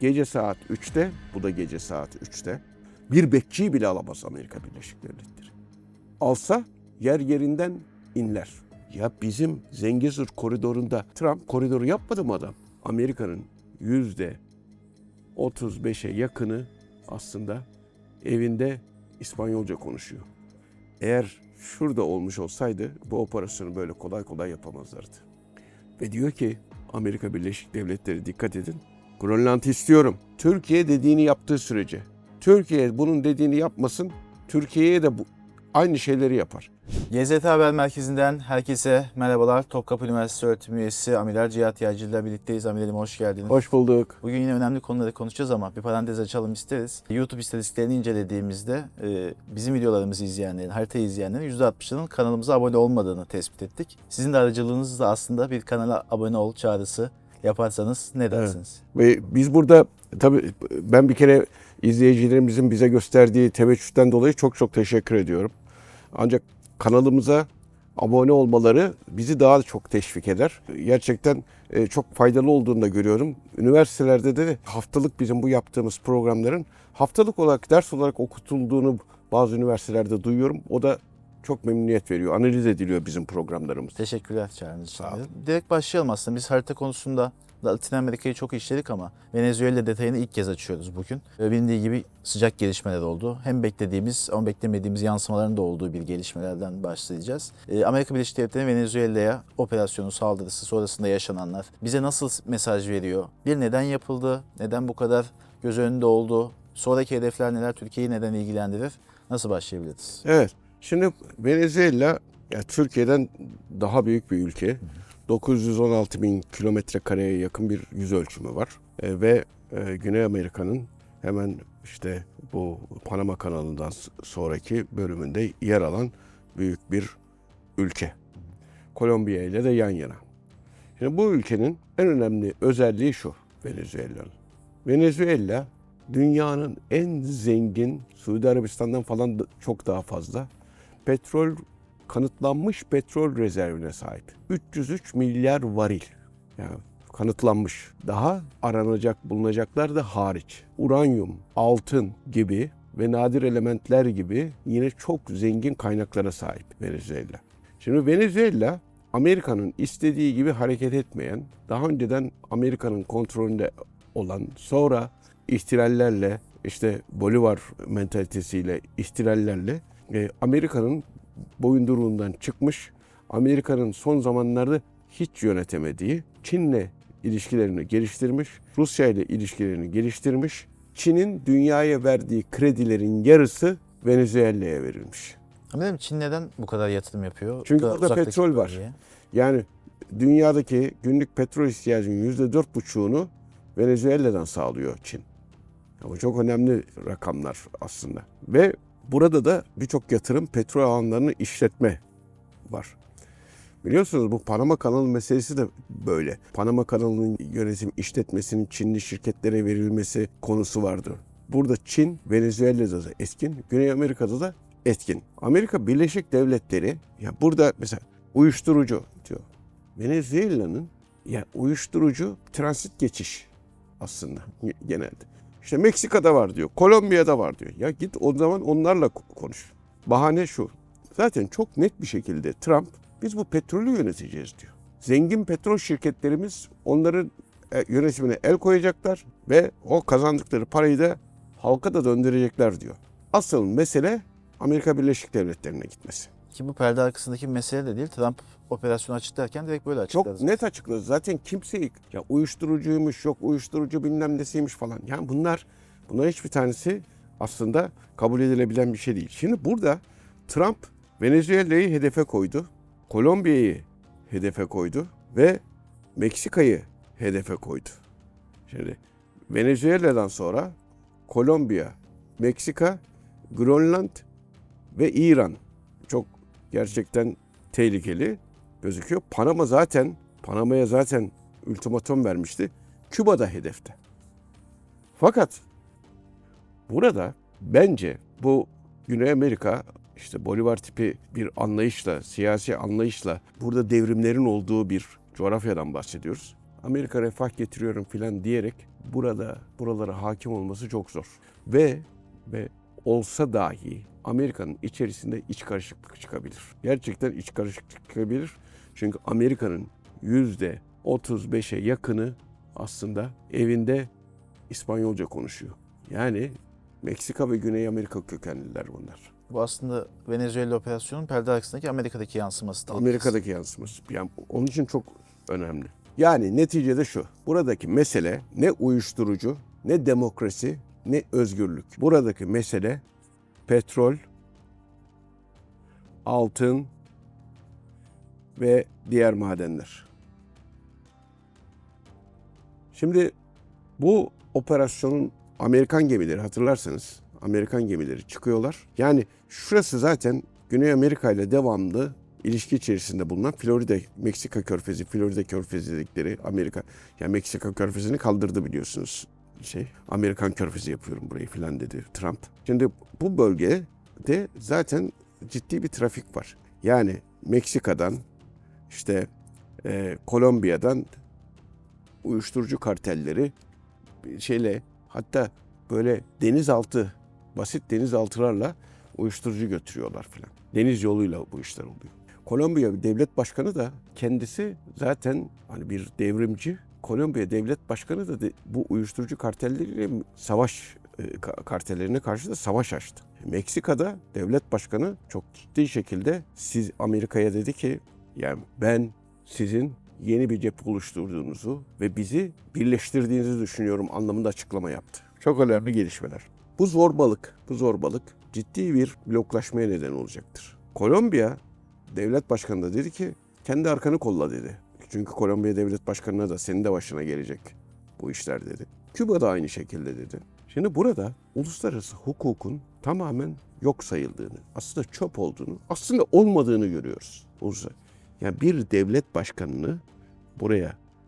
gece saat 3'te, bu da gece saat 3'te bir bekçiyi bile alamaz Amerika Birleşik Devletleri. Alsa yer yerinden inler. Ya bizim Zengezur koridorunda Trump koridoru yapmadı mı adam? Amerika'nın %35'e yakını aslında evinde İspanyolca konuşuyor. Eğer şurada olmuş olsaydı bu operasyonu böyle kolay kolay yapamazlardı. Ve diyor ki Amerika Birleşik Devletleri dikkat edin. Grönland'ı istiyorum. Türkiye dediğini yaptığı sürece. Türkiye bunun dediğini yapmasın. Türkiye'ye de aynı şeyleri yapar. GZT Haber Merkezi'nden herkese merhabalar. Topkapı Üniversitesi öğretim üyesi Amiral Cihat Yaycı ile birlikteyiz. Amiralim hoş geldiniz. Hoş bulduk. Bugün yine önemli konuları konuşacağız ama bir parantez açalım isteriz. YouTube istatistiklerini incelediğimizde bizim videolarımızı izleyenlerin, haritayı izleyenlerin %60'ının kanalımıza abone olmadığını tespit ettik. Sizin de aracılığınızla aslında bir kanala abone ol çağrısı yaparsanız ne dersiniz? Evet. Ve biz burada tabii ben bir kere izleyicilerimizin bize gösterdiği teveccühten dolayı çok teşekkür ediyorum. Ancak kanalımıza abone olmaları bizi daha çok teşvik eder. Gerçekten çok faydalı olduğunu da görüyorum. Üniversitelerde de haftalık bizim bu yaptığımız programların haftalık olarak ders olarak okutulduğunu bazı üniversitelerde duyuyorum. O da çok memnuniyet veriyor. Analiz ediliyor bizim programlarımız. Teşekkürler çağrınız için. Sağ olun. Direkt başlayalım aslında. Biz harita konusunda Latin Amerika'yı çok işledik ama Venezuela detayını ilk kez açıyoruz bugün. Bilindiği gibi sıcak gelişmeler oldu. Hem beklediğimiz ama beklemediğimiz yansımaların da olduğu bir gelişmelerden başlayacağız. Amerika Birleşik Devletleri Venezuela'ya operasyonu saldırısı sonrasında yaşananlar bize nasıl mesaj veriyor? Bir, neden yapıldı? Neden bu kadar göz önünde oldu? Sonraki hedefler neler? Türkiye'yi neden ilgilendirir? Nasıl başlayabiliriz? Evet. Şimdi Venezuela Türkiye'den daha büyük bir ülke. 916 bin kilometre kareye yakın bir yüz ölçümü var. Ve Güney Amerika'nın hemen işte bu Panama kanalından sonraki bölümünde yer alan büyük bir ülke. Kolombiya ile de yan yana. Şimdi bu ülkenin en önemli özelliği şu Venezuela'nın. Venezuela dünyanın en zengin, Suudi Arabistan'dan falan çok daha fazla kanıtlanmış petrol rezervine sahip. 303 milyar varil. Yani kanıtlanmış. Daha aranacak, bulunacaklar da hariç. Uranyum, altın gibi ve nadir elementler gibi yine çok zengin kaynaklara sahip Venezuela. Şimdi Venezuela Amerika'nın istediği gibi hareket etmeyen, daha önceden Amerika'nın kontrolünde olan, sonra ihtilallerle, işte Bolivar mentalitesiyle, ihtilallerle Amerika'nın boyunduruğundan çıkmış, Amerika'nın son zamanlarda hiç yönetemediği, Çin'le ilişkilerini geliştirmiş, Rusya ile ilişkilerini geliştirmiş, Çin'in dünyaya verdiği kredilerin yarısı Venezuela'ya verilmiş. Ama Çin neden bu kadar yatırım yapıyor? Çünkü orada petrol var. Yani dünyadaki günlük petrol ihtiyacının %4,5'unu Venezuela'dan sağlıyor Çin. Ama çok önemli rakamlar aslında. Ve burada da birçok yatırım petrol alanlarını işletme var. Biliyorsunuz bu Panama kanalı meselesi de böyle. Panama kanalının yönetim işletmesinin Çinli şirketlere verilmesi konusu vardı. Burada Çin, Venezuela'da da etkin, Güney Amerika'da da etkin. Amerika Birleşik Devletleri, ya burada mesela uyuşturucu diyor. Venezuela'nın uyuşturucu transit geçiş aslında genelde. İşte Meksika'da var diyor, Kolombiya'da var diyor. Ya git o zaman onlarla konuş. Bahane şu, zaten çok net bir şekilde Trump, biz bu petrolü yöneteceğiz diyor. Zengin petrol şirketlerimiz onların yönetimine el koyacaklar ve o kazandıkları parayı da halka da döndürecekler diyor. Asıl mesele Amerika Birleşik Devletleri'ne gitmesi. Ki bu perde arkasındaki mesele de değil. Trump operasyonu açıklarken direkt böyle açıkladı. Çok net açıkladı. Zaten kimse uyuşturucuymuş, yok uyuşturucu bilmem nesiymiş falan. Yani bunlar hiçbir tanesi aslında kabul edilebilen bir şey değil. Şimdi burada Trump Venezuela'yı hedefe koydu. Kolombiya'yı hedefe koydu ve Meksika'yı hedefe koydu. Şimdi Venezuela'dan sonra Kolombiya, Meksika, Grönland ve İran çok gerçekten tehlikeli gözüküyor. Panama'ya zaten ultimatum vermişti. Küba da hedefte. Fakat burada bence bu Güney Amerika işte Bolivar tipi bir anlayışla, siyasi anlayışla burada devrimlerin olduğu bir coğrafyadan bahsediyoruz. Amerika refah getiriyorum filan diyerek buralara hakim olması çok zor. Ve olsa dahi Amerika'nın içerisinde iç karışıklık çıkabilir. Gerçekten iç karışıklık çıkabilir. Çünkü Amerika'nın %35'e yakını aslında evinde İspanyolca konuşuyor. Yani Meksika ve Güney Amerika kökenliler bunlar. Bu aslında Venezuela operasyonunun perde arkasındaki Amerika'daki yansıması. Amerika'daki yansıması. Yani onun için çok önemli. Yani neticede şu. Buradaki mesele ne uyuşturucu, ne demokrasi, ne özgürlük. Buradaki mesele petrol, altın ve diğer madenler. Şimdi bu operasyonun Amerikan gemileri, hatırlarsanız Amerikan gemileri çıkıyorlar. Yani şurası zaten Güney Amerika ile devamlı ilişki içerisinde bulunan Florida, Meksika Körfezi, Florida Körfezi dedikleri Amerika. Yani Meksika Körfezi'ni kaldırdı biliyorsunuz. Amerikan Körfezi yapıyorum burayı filan dedi Trump. Şimdi bu bölgede zaten ciddi bir trafik var. Yani Meksika'dan, Kolombiya'dan uyuşturucu kartelleri hatta böyle basit denizaltılarla uyuşturucu götürüyorlar filan. Deniz yoluyla bu işler oluyor. Kolombiya devlet başkanı da kendisi zaten hani bir devrimci. Kolombiya devlet başkanı da bu uyuşturucu kartelleriyle kartellerine karşı da savaş açtı. Meksika'da devlet başkanı çok ciddi şekilde Amerika'ya dedi ki yani ben sizin yeni bir cephe oluşturduğunuzu ve bizi birleştirdiğinizi düşünüyorum anlamında açıklama yaptı. Çok önemli gelişmeler. Bu zorbalık ciddi bir bloklaşmaya neden olacaktır. Kolombiya devlet başkanı da dedi ki kendi arkanı kolla dedi. Çünkü Kolombiya devlet başkanına da senin de başına gelecek bu işler dedi. Küba da aynı şekilde dedi. Şimdi burada uluslararası hukukun tamamen yok sayıldığını, aslında çöp olduğunu, aslında olmadığını görüyoruz. Yani bir devlet başkanını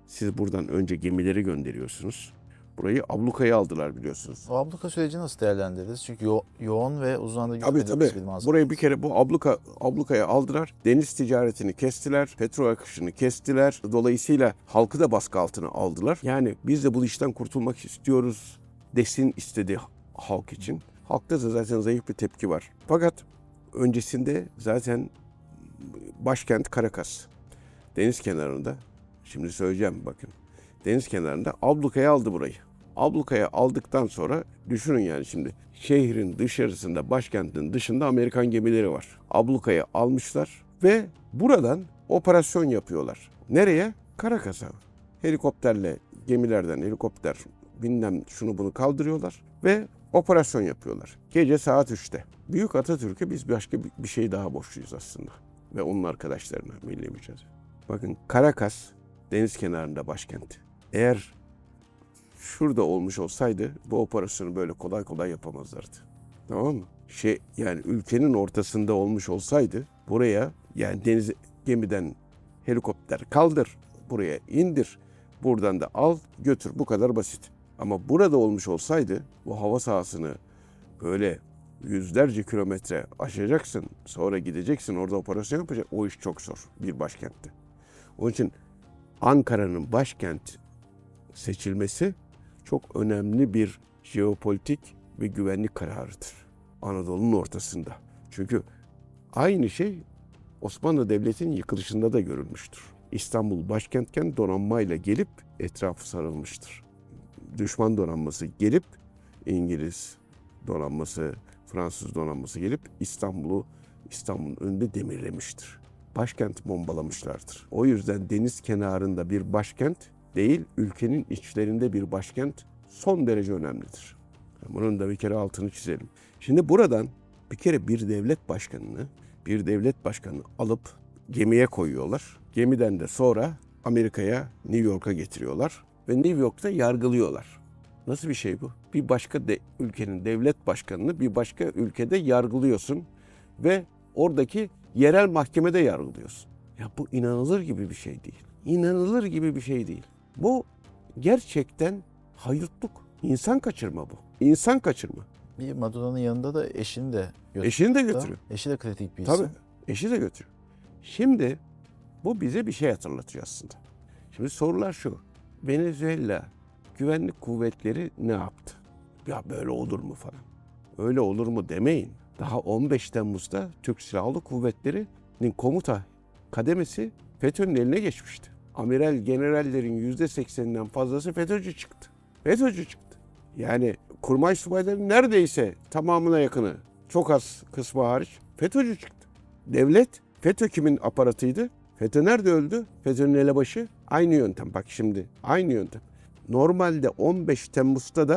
siz buradan önce gemileri gönderiyorsunuz. Burayı ablukaya aldılar biliyorsunuz. O abluka süreci nasıl değerlendirdiniz? Çünkü yoğun ve uzun zamanda Tabii. Burayı bir kere bu ablukaya aldılar. Deniz ticaretini kestiler. Petrol akışını kestiler. Dolayısıyla halkı da baskı altına aldılar. Yani biz de bu işten kurtulmak istiyoruz desin istedi halk için. Halkta da zaten zayıf bir tepki var. Fakat öncesinde zaten başkent Caracas. Deniz kenarında. Şimdi söyleyeceğim bakın. Deniz kenarında ablukaya aldı burayı. Ablukaya aldıktan sonra düşünün yani şimdi şehrin dışarısında, başkentin dışında Amerikan gemileri var. Ablukaya almışlar ve buradan operasyon yapıyorlar. Nereye? Caracas'a. Helikopter bilmem şunu bunu kaldırıyorlar ve operasyon yapıyorlar. Gece saat 3'te. Büyük Atatürk'e biz başka bir şey daha borçluyuz aslında. Ve onun arkadaşlarına milli mücadele. Bakın Caracas deniz kenarında başkent. Eğer şurada olmuş olsaydı bu operasyonu böyle kolay kolay yapamazlardı. Tamam mı? Yani ülkenin ortasında olmuş olsaydı buraya yani gemiden helikopter kaldır, buraya indir, buradan da al götür bu kadar basit. Ama burada olmuş olsaydı bu hava sahasını böyle yüzlerce kilometre aşacaksın, sonra gideceksin orada operasyon yapacak. O iş çok zor bir başkentte. Onun için Ankara'nın başkent seçilmesi çok önemli bir jeopolitik ve güvenlik kararıdır. Anadolu'nun ortasında. Çünkü aynı şey Osmanlı Devleti'nin yıkılışında da görülmüştür. İstanbul başkentken donanmayla gelip etrafı sarılmıştır. Düşman donanması gelip İngiliz donanması, Fransız donanması gelip İstanbul'un önünde demirlemiştir. Başkenti bombalamışlardır. O yüzden deniz kenarında bir başkent değil, ülkenin içlerinde bir başkent son derece önemlidir. Bunun da bir kere altını çizelim. Şimdi buradan bir kere bir devlet başkanını alıp gemiye koyuyorlar. Gemiden de sonra Amerika'ya, New York'a getiriyorlar ve New York'ta yargılıyorlar. Nasıl bir şey bu? Bir başka ülkenin devlet başkanını bir başka ülkede yargılıyorsun ve oradaki yerel mahkemede yargılıyorsun. Ya bu inanılır gibi bir şey değil. İnanılır gibi bir şey değil. Bu gerçekten haydutluk. İnsan kaçırma bu. İnsan kaçırma. Bir Madonna'nın yanında da eşini de götürüyor. Eşini de götürüyor. Eşi de kritik bir isim. Tabii. Eşi de götürüyor. Şimdi bu bize bir şey hatırlatıyor aslında. Şimdi sorular şu. Venezuela güvenlik kuvvetleri ne yaptı? Ya böyle olur mu falan. Öyle olur mu demeyin. Daha 15 Temmuz'da Türk Silahlı Kuvvetleri'nin komuta kademesi FETÖ'nün eline geçmişti. Amiral generallerin %80'inden fazlası FETÖ'cü çıktı. FETÖ'cü çıktı. Yani kurmay subayların neredeyse tamamına yakını, çok az kısmı hariç FETÖ'cü çıktı. Devlet, FETÖ kimin aparatıydı? FETÖ nerede öldü? FETÖ'nün elebaşı. Aynı yöntem. Bak şimdi aynı yöntem. Normalde 15 Temmuz'da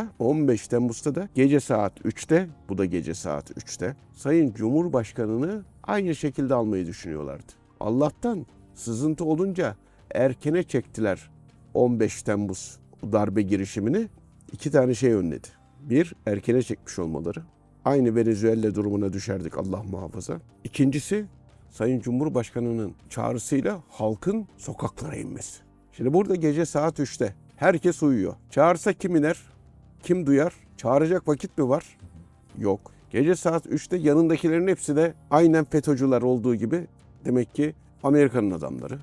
da gece saat 3'te, bu da gece saat 3'te Sayın Cumhurbaşkanı'nı aynı şekilde almayı düşünüyorlardı. Allah'tan sızıntı olunca erkene çektiler 15 Temmuz darbe girişimini. 2 tane şey önledi. Bir, erkene çekmiş olmaları. Aynı Venezuela durumuna düşerdik Allah muhafaza. İkincisi, Sayın Cumhurbaşkanı'nın çağrısıyla halkın sokaklara inmesi. Şimdi burada gece saat 3'te herkes uyuyor. Çağırsa kim iner? Kim duyar? Çağıracak vakit mi var? Yok. Gece saat 3'te yanındakilerin hepsi de aynen FETÖ'cüler olduğu gibi demek ki Amerika'nın adamları.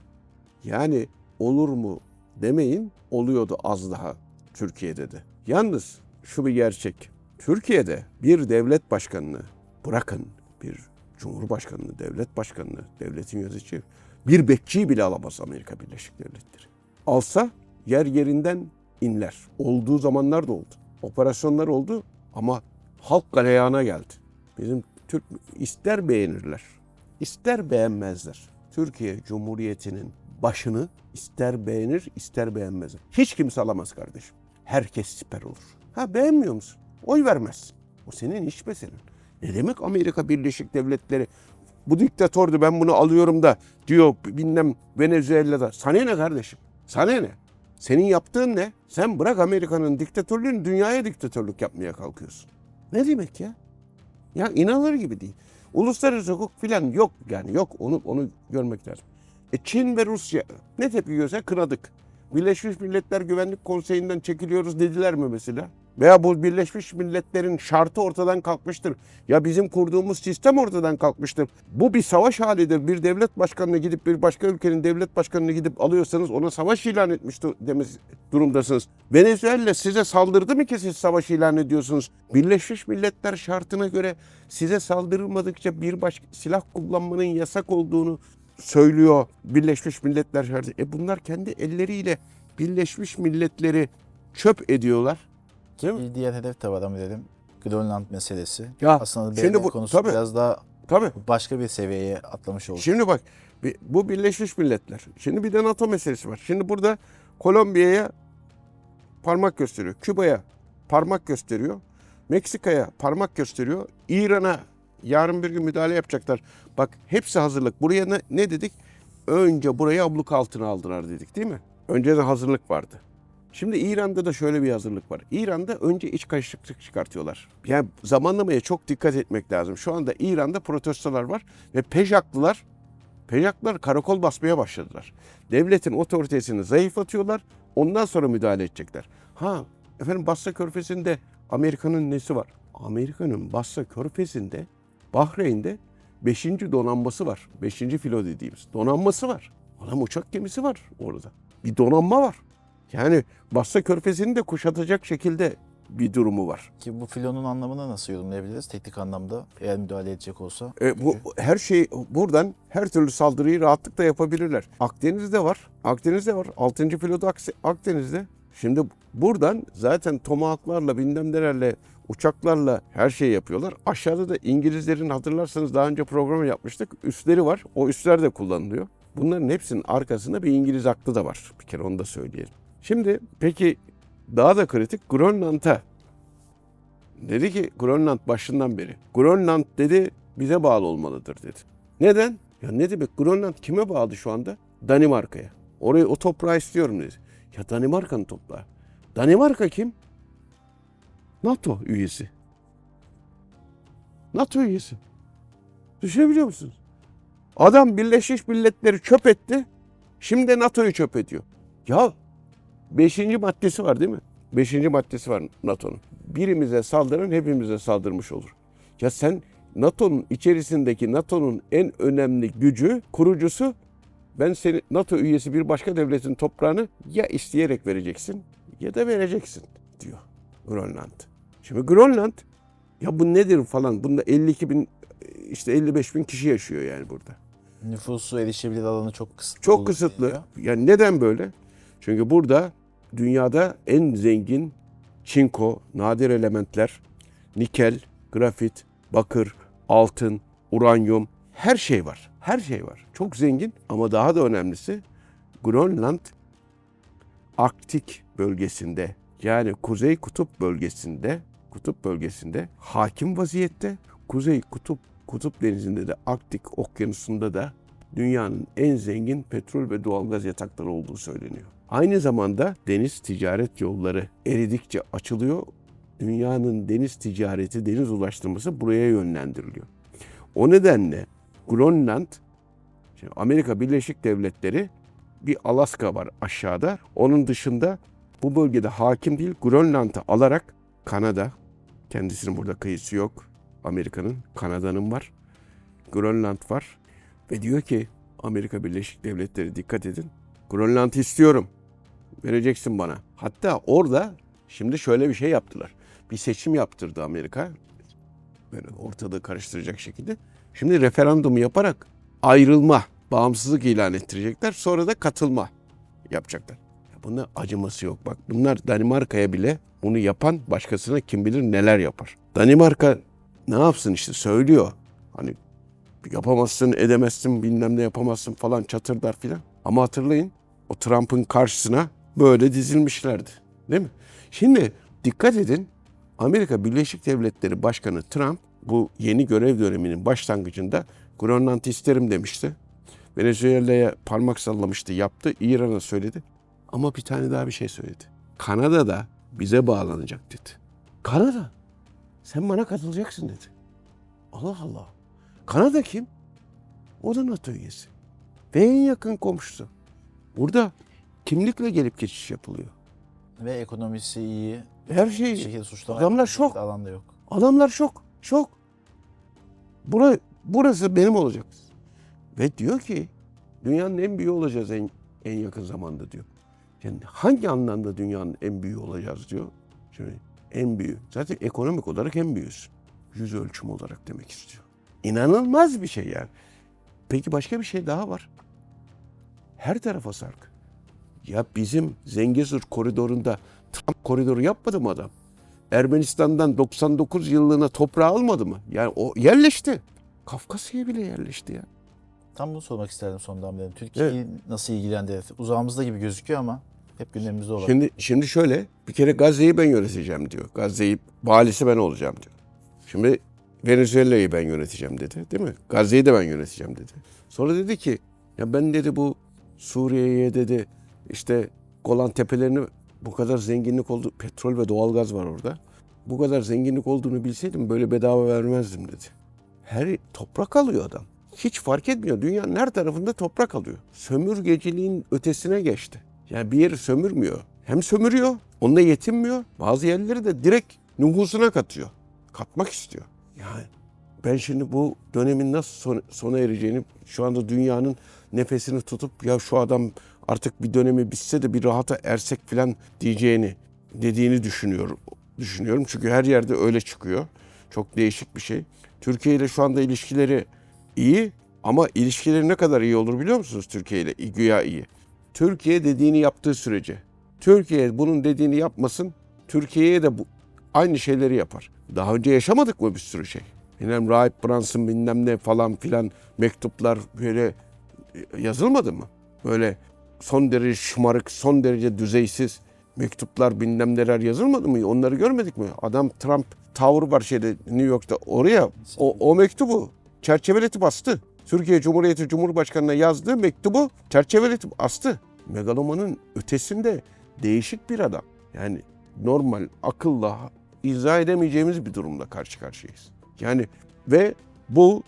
Yani olur mu demeyin, oluyordu az daha Türkiye'de de. Yalnız şu bir gerçek. Türkiye'de bir devlet başkanını bırakın, bir cumhurbaşkanını, devlet başkanını, devletin yönetici, bir bekçiyi bile alamaz Amerika Birleşik Devletleri. Alsa yer yerinden inler. Olduğu zamanlar da oldu. Operasyonlar oldu ama halk galeyana geldi. Bizim Türk ister beğenirler, ister beğenmezler. Türkiye Cumhuriyeti'nin başını ister beğenir, ister beğenmezler. Hiç kimse alamaz kardeşim. Herkes siper olur. Ha beğenmiyor musun? Oy vermezsin. O senin iş meselen. Ne demek Amerika Birleşik Devletleri? Bu diktatördü ben bunu alıyorum da diyor bilmem Venezuela'da. Sana ne kardeşim? Sana ne? Senin yaptığın ne? Sen bırak Amerika'nın diktatörlüğünü dünyaya diktatörlük yapmaya kalkıyorsun. Ne demek ya? Ya inanılır gibi değil. Uluslararası hukuk filan yok yani yok onu görmek lazım. Çin ve Rusya ne tepki göster? Kınadık. Birleşmiş Milletler Güvenlik Konseyi'nden çekiliyoruz dediler mi mesela? Veya bu Birleşmiş Milletler'in şartı ortadan kalkmıştır. Ya bizim kurduğumuz sistem ortadan kalkmıştır. Bu bir savaş halidir. Bir devlet başkanına gidip bir başka ülkenin devlet başkanına gidip alıyorsanız ona savaş ilan etmiş durumdasınız. Venezuela size saldırdı mı ki siz savaş ilan ediyorsunuz? Birleşmiş Milletler şartına göre size saldırılmadıkça bir başka silah kullanmanın yasak olduğunu söylüyor Birleşmiş Milletler şartı. Bunlar kendi elleriyle Birleşmiş Milletleri çöp ediyorlar. Bir diğer hedef de var ama dedim. Grönland meselesi. Ya, aslında şimdi BM konusu tabii, biraz daha tabii. başka bir seviyeye atlamış oldu. Şimdi bak bu Birleşmiş Milletler. Şimdi bir de NATO meselesi var. Şimdi burada Kolombiya'ya parmak gösteriyor. Küba'ya parmak gösteriyor. Meksika'ya parmak gösteriyor. İran'a yarın bir gün müdahale yapacaklar. Bak hepsi hazırlık. Buraya ne dedik? Önce burayı abluk altına aldılar dedik değil mi? Önceden hazırlık vardı. Şimdi İran'da da şöyle bir hazırlık var. İran'da önce iç karışıklık çıkartıyorlar. Yani zamanlamaya çok dikkat etmek lazım. Şu anda İran'da protestolar var ve PJAK'lılar karakol basmaya başladılar. Devletin otoritesini zayıflatıyorlar. Ondan sonra müdahale edecekler. Basra Körfezi'nde Amerika'nın nesi var? Amerika'nın Basra Körfezi'nde, Bahreyn'de 5. donanması var. 5. filo dediğimiz donanması var. Adam uçak gemisi var orada. Bir donanma var. Yani Basra Körfezi'ni de kuşatacak şekilde bir durumu var. Ki bu filonun anlamını nasıl yorumlayabiliriz teknik anlamda eğer müdahale edecek olsa? Bu her şey buradan her türlü saldırıyı rahatlıkla yapabilirler. Akdeniz'de var. 6. filoda Akdeniz'de. Şimdi buradan zaten tomahawklarla bilmem nelerle uçaklarla her şeyi yapıyorlar. Aşağıda da İngilizlerin hatırlarsanız daha önce programı yapmıştık. Üsleri var. O üsler de kullanılıyor. Bunların hepsinin arkasında bir İngiliz aklı da var. Bir kere onu da söyleyelim. Şimdi peki daha da kritik Grönland'a. Dedi ki Grönland başından beri. Grönland dedi bize bağlı olmalıdır dedi. Neden? Ya ne demek Grönland kime bağlı şu anda? Danimarka'ya. O toprağı istiyorum dedi. Ya Danimarka'nın toprağı. Danimarka kim? NATO üyesi. NATO üyesi. Düşünebiliyor musunuz? Adam Birleşmiş Milletleri çöp etti. Şimdi de NATO'yu çöp ediyor. Ya 5. maddesi var değil mi? 5. maddesi var NATO'nun. Birimize saldırın hepimize saldırmış olur. Ya sen NATO'nun içerisindeki NATO'nun en önemli gücü, kurucusu Ben seni NATO üyesi bir başka devletin toprağını ya isteyerek vereceksin ya da vereceksin diyor Grönland. Şimdi Grönland ya bu nedir falan. Bunda 52 bin işte 55 bin kişi yaşıyor yani burada. Nüfusu erişebilir alanı çok kısıtlı. Çok olduğu kısıtlı. söyleniyor. Yani neden böyle? Çünkü burada dünyada en zengin çinko, nadir elementler, nikel, grafit, bakır, altın, uranyum her şey var. Her şey var. Çok zengin ama daha da önemlisi Grönland Arktik bölgesinde yani Kuzey Kutup bölgesinde hakim vaziyette. Kuzey Kutup Denizi'nde de Arktik Okyanusu'nda da dünyanın en zengin petrol ve doğalgaz yatakları olduğu söyleniyor. Aynı zamanda deniz ticaret yolları eridikçe açılıyor. Dünyanın deniz ticareti, deniz ulaştırması buraya yönlendiriliyor. O nedenle Grönland, şimdi Amerika Birleşik Devletleri bir Alaska var aşağıda. Onun dışında bu bölgede hakim değil. Grönland'ı alarak Kanada, kendisinin burada kıyısı yok. Amerika'nın, Kanada'nın var. Grönland var. Ve diyor ki Amerika Birleşik Devletleri dikkat edin. Grönland'ı istiyorum. Vereceksin bana. Hatta orada şimdi şöyle bir şey yaptılar. Bir seçim yaptırdı Amerika. Böyle ortalığı karıştıracak şekilde. Şimdi referandum yaparak ayrılma, bağımsızlık ilan ettirecekler. Sonra da katılma yapacaklar. Ya bunda acıması yok. Bak bunlar Danimarka'ya bile bunu yapan başkasına kim bilir neler yapar. Danimarka ne yapsın işte söylüyor. Hani yapamazsın, edemezsin, bilmem ne yapamazsın falan çatırlar filan. Ama hatırlayın o Trump'ın karşısına böyle dizilmişlerdi. Değil mi? Şimdi dikkat edin Amerika Birleşik Devletleri Başkanı Trump bu yeni görev döneminin başlangıcında Grönland'ı isterim demişti. Venezuela'ya parmak sallamıştı, yaptı. İran'a söyledi. Ama bir tane daha bir şey söyledi. Kanada da bize bağlanacak dedi. Kanada, sen bana katılacaksın dedi. Allah Allah. Kanada kim? O da NATO üyesi. Ve en yakın komşusu. Burada kimlikle gelip geçiş yapılıyor. Ve ekonomisi iyi. Her Bir şey. şekilde suçlama Adamlar yapacak şok. alanda yok. Adamlar şok. Şok. Burası benim olacak. Ve diyor ki dünyanın en büyüğü olacağız en yakın zamanda diyor. Yani hangi anlamda dünyanın en büyüğü olacağız diyor. Şimdi en büyüğü. Zaten ekonomik olarak en büyüğüz. Yüz ölçüm olarak demek istiyor. İnanılmaz bir şey yani. Peki başka bir şey daha var. Her tarafa sark. Ya bizim Zengezur koridorunda Trump koridoru yapmadı mı adam? Ermenistan'dan 99 yıllığına toprağı almadı mı? Yani o yerleşti. Kafkasya'ya bile yerleşti ya. Tam bunu sormak isterdim son damladan. Türkiye'yi nasıl ilgilendirir? Uzağımızda gibi gözüküyor ama hep gündemimizde olan. Şimdi şöyle bir kere Gazze'yi ben yöneteceğim diyor. Gazze'yi valisi ben olacağım diyor. Şimdi Venezuela'yı ben yöneteceğim dedi, değil mi? Gazze'yi de ben yöneteceğim dedi. Sonra dedi ki ya ben dedi bu Suriye'ye dedi işte Golan Tepelerini bu kadar zenginlik oldu. Petrol ve doğalgaz var orada. Bu kadar zenginlik olduğunu bilseydim böyle bedava vermezdim dedi. Her toprak alıyor adam. Hiç fark etmiyor. Dünyanın her tarafında toprak alıyor. Sömürgeciliğin ötesine geçti. Yani bir yeri sömürmüyor. Hem sömürüyor, onunla yetinmiyor. Bazı yerleri de direkt nüfusuna katıyor. Katmak istiyor. Yani ben şimdi bu dönemin nasıl sona ereceğini şu anda dünyanın nefesini tutup ya şu adam artık bir dönemi bitse de bir rahata ersek falan dediğini düşünüyorum. Çünkü her yerde öyle çıkıyor. Çok değişik bir şey. Türkiye ile şu anda ilişkileri iyi ama ilişkileri ne kadar iyi olur biliyor musunuz Türkiye ile? Güya iyi. Türkiye dediğini yaptığı sürece. Türkiye bunun dediğini yapmasın. Türkiye'ye de aynı şeyleri yapar. Daha önce yaşamadık mı bir sürü şey? Bilmem Rahip Brunson bilmem ne falan filan mektuplar böyle yazılmadı mı? Böyle son derece şımarık, son derece düzeysiz mektuplar bilmem neler yazılmadı mı? Onları görmedik mi? Adam Trump Tower var şeyde New York'ta oraya o mektubu çerçeveletip astı. Türkiye Cumhuriyeti Cumhurbaşkanı'na yazdığı mektubu çerçeveletip astı. Megalomanın ötesinde değişik bir adam. Yani normal akılla izah edemeyeceğimiz bir durumla karşı karşıyayız. Yani ve bu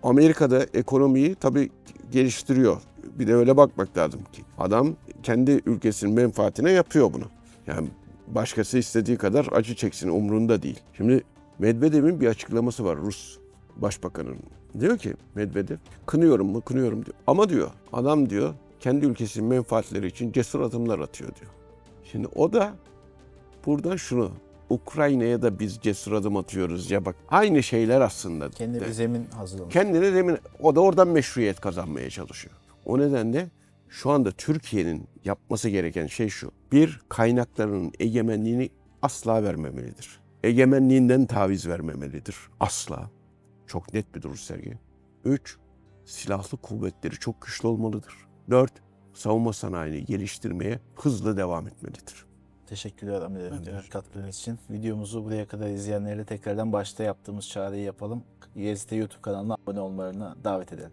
Amerika'da ekonomiyi tabii geliştiriyor. Bir de öyle bakmak lazım ki adam kendi ülkesinin menfaatine yapıyor bunu. Yani başkası istediği kadar acı çeksin umrunda değil. Şimdi Medvedev'in bir açıklaması var Rus Başbakanı'nın. Diyor ki Medvedev, kınıyorum mu? Kınıyorum diyor. Ama diyor adam diyor kendi ülkesinin menfaatleri için cesur adımlar atıyor diyor. Şimdi o da buradan şunu, Ukrayna'ya da biz cesur adım atıyoruz ya bak aynı şeyler aslında. Kendi bir zemin hazırlamış. Kendine zemin, o da oradan meşruiyet kazanmaya çalışıyor. O nedenle şu anda Türkiye'nin yapması gereken şey şu. Bir, kaynaklarının egemenliğini asla vermemelidir. Egemenliğinden taviz vermemelidir. Asla. Çok net bir duruş sergi. 3. Silahlı kuvvetleri çok güçlü olmalıdır. 4. Savunma sanayini geliştirmeye hızla devam etmelidir. Teşekkürler Hamid Bey katkılarınız için. Videomuzu buraya kadar izleyenlere tekrardan başta yaptığımız çağrıyı yapalım. YST YouTube kanalına abone olmalarına davet edelim.